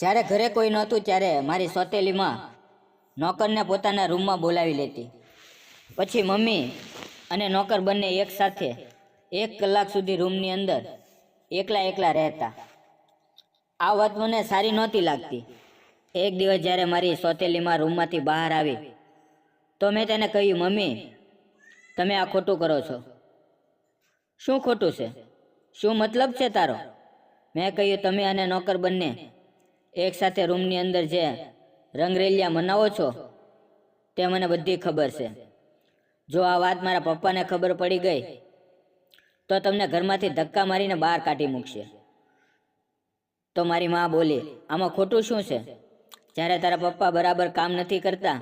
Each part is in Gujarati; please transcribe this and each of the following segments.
જ્યારે ઘરે કોઈ નહોતું ત્યારે મારી સોતેલીમાં નોકરને પોતાના રૂમમાં બોલાવી લેતી. પછી મમ્મી અને નોકર બંને એકસાથે 1 કલાક સુધી રૂમની અંદર એકલા એકલા રહેતા. આ વાત મને સારી નહોતી લાગતી. એક દિવસ જ્યારે મારી સોતેલીમાં રૂમમાંથી બહાર આવી તો મેં તેને કહ્યું, મમ્મી, તમે આ ખોટું કરો છો. શું ખોટું છે? શું મતલબ છે તારો? મેં કહ્યું, તમે અને નોકર બંને એક સાથે રૂમની અંદર જે રંગરેલિયા મનાવો છો તે મને બધી ખબર છે. જો આ વાત મારા પપ્પાને ખબર પડી ગઈ તો તમને ઘરમાંથી ધક્કા મારીને બહાર કાઢી મૂકશે. તો મારી માં બોલી, આમાં ખોટું શું છે? જ્યારે તારા પપ્પા બરાબર કામ નથી કરતા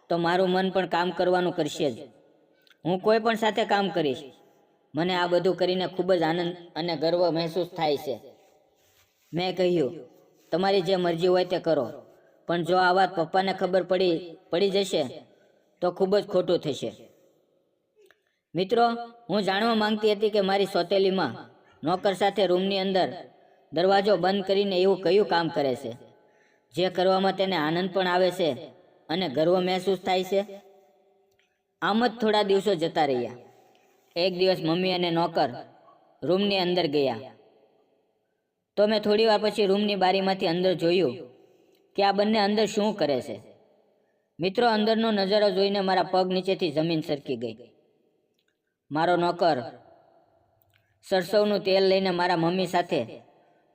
તો મારું મન પણ કામ કરવાનું કરશે જ. હું કોઈ પણ સાથે કામ કરીશ. મને આ બધું કરીને ખૂબ જ આનંદ અને ગર્વ મહેસૂસ થાય છે. મેં કહ્યું, તમારી જે મરજી હોય તે કરો, પણ જો આ વાત પપ્પાને ખબર પડી જશે તો ખૂબ જ ખોટું થશે. મિત્રો, હું જાણવા માંગતી હતી કે મારી સોતેલીમાં નોકર સાથે રૂમની અંદર દરવાજો બંધ કરીને એવું કયું કામ કરે છે જે કરવામાં તેને આનંદ પણ આવે છે અને ગર્વ મહેસૂસ થાય છે. આમ જ થોડા દિવસો જતા રહ્યા. એક દિવસ મમ્મી અને નોકર રૂમની અંદર ગયા તો મેં થોડી વાર પછી રૂમની બારીમાંથી અંદર જોયું કે આ બંને અંદર શું કરે છે. મિત્રો, અંદરનો નજારો જોઈને મારા પગ નીચેથી જમીન સરકી ગઈ. મારો નોકર સરસવનું તેલ લઈને મારા મમ્મી સાથે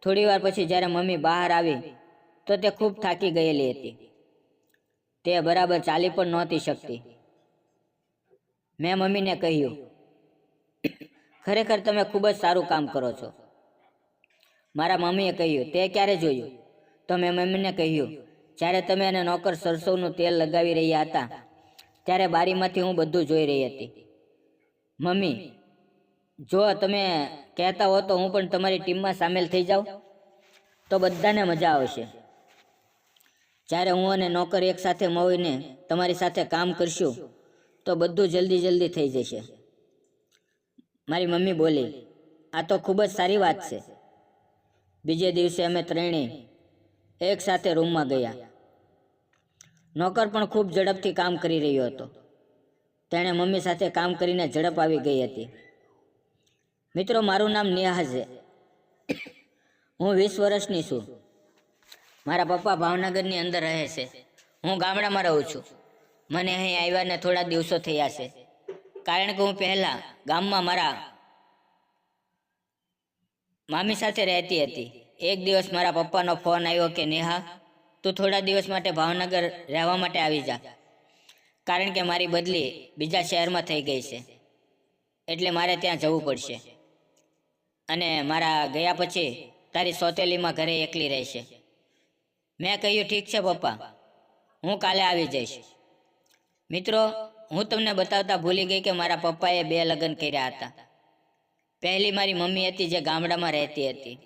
થોડી વાર પછી જ્યારે મમ્મી બહાર આવી તો તે ખૂબ થાકી ગયેલી હતી. તે બરાબર ચાલી પણ નહોતી શકતી. મેં મમ્મીને કહ્યું, ખરેખર તમે ખૂબ જ સારું કામ કરો છો. મારા મમ્મીએ કહ્યું, તે ક્યારે જોયું? તો મેં મમ્મીને કહ્યું, જ્યારે તમે અને નોકર સરસવનું તેલ લગાવી રહ્યા હતા ત્યારે બારીમાંથી હું બધું જોઈ રહી હતી. મમ્મી, જો તમે કહેતા હો તો હું પણ તમારી ટીમમાં સામેલ થઈ જાઉં તો બધાને મજા આવશે. જ્યારે હું અને નોકર એક સાથે મળીને તમારી સાથે કામ કરશું તો બધું જલ્દી થઈ જશે. મારી મમ્મી બોલી, આ તો ખૂબ જ સારી વાત છે. બીજે દિવસે અમે ત્રણેય એક સાથે રૂમમાં ગયા. નોકર પણ ખૂબ ઝડપથી કામ કરી રહ્યો હતો. તેણે મમ્મી સાથે કામ કરીને ઝડપ આવી ગઈ હતી. મિત્રો, મારું નામ નેહા છે. હું 20 વર્ષની છું. મારા પપ્પા ભાવનગરની અંદર રહે છે. હું ગામડામાં રહું છું. મને અહીં આવ્યાને થોડા દિવસો થયા છે, કારણ કે હું પહેલાં ગામમાં મારા મામી સાથે રહેતી હતી. એક દિવસ મારા પપ્પાનો ફોન આવ્યો કે નેહા, તું થોડા દિવસ માટે ભાવનગર રહેવા માટે આવી જા, કારણ કે મારી બદલી બીજા શહેરમાં થઈ ગઈ છે, એટલે મારે ત્યાં જવું પડશે અને મારા ગયા પછી તારી સોતેલીમાં ઘરે એકલી રહેશે. મેં કહ્યું, ઠીક છે પપ્પા, હું કાલે આવી જઈશ. મિત્રો, હું તમને બતાવતા ભૂલી ગઈ કે મારા પપ્પાએ 2 લગ્ન કર્યા હતા. પહેલી મારી મમ્મી હતી જે ગામડામાં રહેતી હતી,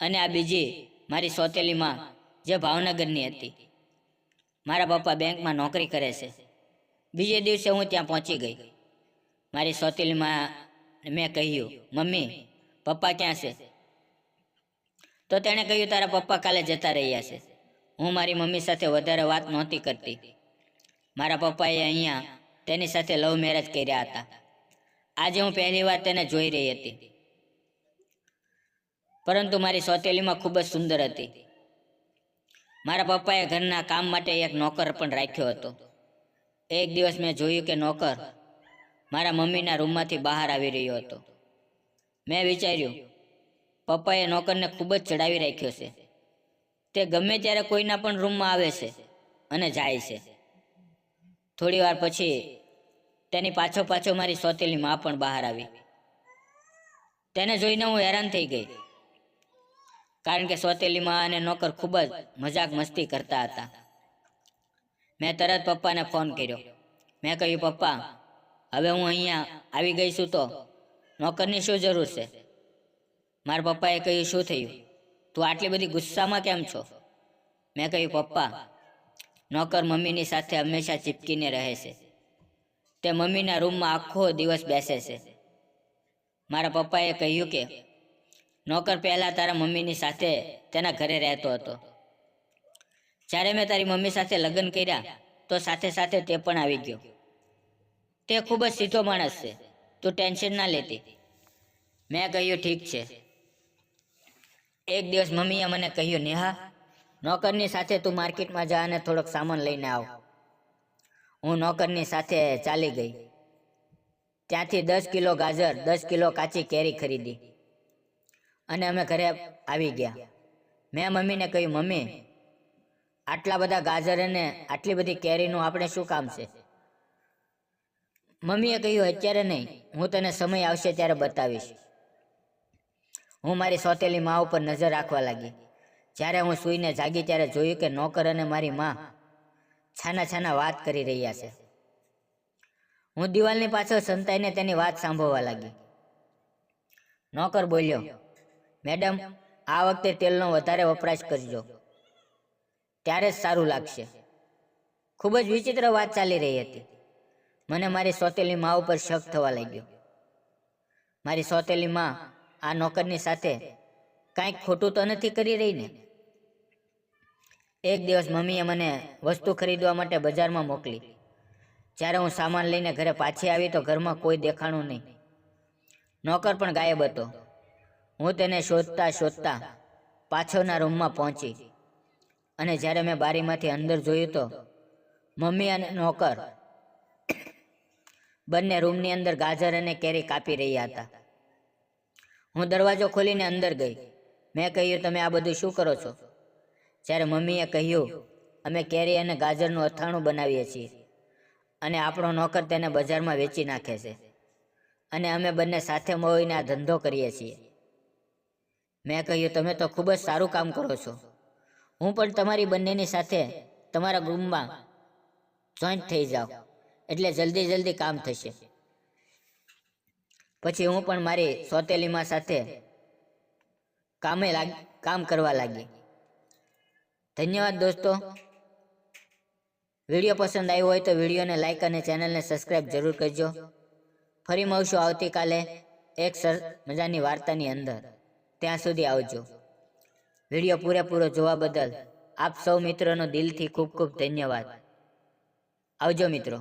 અને આ બીજી મારી સોતેલીમાં જે ભાવનગરની હતી. મારા પપ્પા બેંકમાં નોકરી કરે છે. બીજે દિવસે હું ત્યાં પહોંચી ગઈ. મારી સોતેલીમાં મેં કહ્યું, મમ્મી, પપ્પા ક્યાં છે? તો તેણે કહ્યું, તારા પપ્પા કાલે જતા રહ્યા છે. હું મારી મમ્મી સાથે વધારે વાત નહોતી કરતી. મારા પપ્પાએ અહીંયા તેની સાથે લવ મેરેજ કર્યા હતા. આજે હું પહેલી વાર તેને જોઈ રહી હતી, પરંતુ મારી સોતેલીમાં ખૂબ જ સુંદર હતી. મારા પપ્પાએ ઘરના કામ માટે એક નોકર પણ રાખ્યો હતો. એક દિવસ મેં જોયું કે નોકર મારા મમ્મીના રૂમમાંથી બહાર આવી રહ્યો હતો. મેં વિચાર્યું, પપ્પાએ નોકરને ખૂબ જ ચડાવી રાખ્યો છે. તે ગમે ત્યારે કોઈના પણ રૂમમાં આવે છે અને જાય છે. થોડી વાર પછી તેની પાછો મારી સોતેલી માં પણ બહાર આવી. તેને જોઈને હું હેરાન થઈ ગઈ, કારણ કે સોતેલી માં અને નોકર ખૂબ જ મજાક મસ્તી કરતા હતા. મેં તરત પપ્પાને ફોન કર્યો. મેં કહ્યું, પપ્પા, હવે હું અહીંયા આવી ગઈ છું તો નોકરની શું જરૂર છે? મારા પપ્પાએ કહ્યું, શું થયું? તું આટલી બધી ગુસ્સામાં કેમ છો? મેં કહ્યું, પપ્પા, નોકર મમ્મીની સાથે હંમેશા ચીપકીને રહે છે. તે મમ્મીના રૂમમાં આખો દિવસ બેસે છે. મારા પપ્પાએ કહ્યું કે નોકર પહેલાં તારા મમ્મીની સાથે તેના ઘરે રહેતો હતો. જ્યારે મેં તારી મમ્મી સાથે લગ્ન કર્યા તો સાથે સાથે તે પણ આવી ગયો. તે ખૂબ જ સીધો માણસ છે, તું ટેન્શન ના લેતી. મેં કહ્યું ઠીક છે. એક દિવસ મમ્મીએ મને કહ્યું, નેહા, નોકરની સાથે તું માર્કેટમાં જા અને થોડોક સામાન લઈને આવ. હું નોકરની સાથે ચાલી ગઈ. ત્યાંથી 10 કિલો ગાજર, 10 કિલો કાચી કેરી ખરીદી અને અમે ઘરે આવી ગયા. મેં મમ્મીને કહ્યું, મમ્મી, આટલા બધા ગાજર અને આટલી બધી કેરીનું આપણે શું કામ છે? મમ્મીએ કહ્યું, અત્યારે નહીં, હું તને સમય આવશે ત્યારે બતાવીશ. હું મારી સોતેલી મા ઉપર નજર રાખવા લાગી. જ્યારે હું સૂઈને જાગી ત્યારે જોયું કે નોકર અને મારી મા છાના છાના વાત કરી રહ્યા છે. હું દિવાલની પાછળ સંતાઈને તેની વાત સાંભળવા લાગી. નોકર બોલ્યો, મેડમ, આ વખતે તેલનો વધારે વપરાશ કરજો, ત્યારે જ સારું લાગશે. ખૂબ જ વિચિત્ર વાત ચાલી રહી હતી. મને મારી સોતેલી મા ઉપર શક થવા લાગ્યો. મારી સોતેલી મા આ નોકરની સાથે કાંઈક ખોટું તો નથી કરી રહી ને? એક દિવસ મમ્મીએ મને વસ્તુ ખરીદવા માટે બજારમાં મોકલી. જ્યારે હું સામાન લઈને ઘરે પાછી આવી તો ઘરમાં કોઈ દેખાણું નહીં. નોકર પણ ગાયબ હતો. હું તેને શોધતા શોધતા પાછળના રૂમમાં પહોંચી અને જ્યારે મેં બારીમાંથી અંદર જોયું તો મમ્મી અને નોકર બંને રૂમની અંદર ગાજર અને કેરી કાપી રહ્યા હતા. હું દરવાજો ખોલીને અંદર ગઈ. મેં કહ્યું, તમે આ બધું શું કરો છો? જ્યારે મમ્મીએ કહ્યું, અમે કેરી અને ગાજરનું અથાણું બનાવીએ છીએ અને આપણો નોકર તેને બજારમાં વેચી નાખે છે અને અમે બંને સાથે મળીને આ ધંધો કરીએ છીએ. મેં કહ્યું, તમે તો ખૂબ જ સારું કામ કરો છો. હું પણ તમારી બંનેની સાથે તમારા ગ્રુપમાં જોઈન્ટ થઈ જાઉં એટલે જલ્દી જલ્દી કામ થશે. પછી હું પણ મારી સોતેલીમાં સાથે કામ કરવા લાગી. ધન્યવાદ દોસ્તો. વિડીયો પસંદ આવ્યો હોય તો વિડીયોને લાઈક અને ચેનલને સબસ્ક્રાઈબ જરૂર કરજો. ફરી મળશું આવતીકાલે એક મજાની વાર્તાની અંદર. ત્યાં સુધી આવજો. વિડીયો પૂરેપૂરો જોવા બદલ આપ સૌ મિત્રોનો દિલથી ખૂબ ખૂબ ધન્યવાદ. આવજો મિત્રો.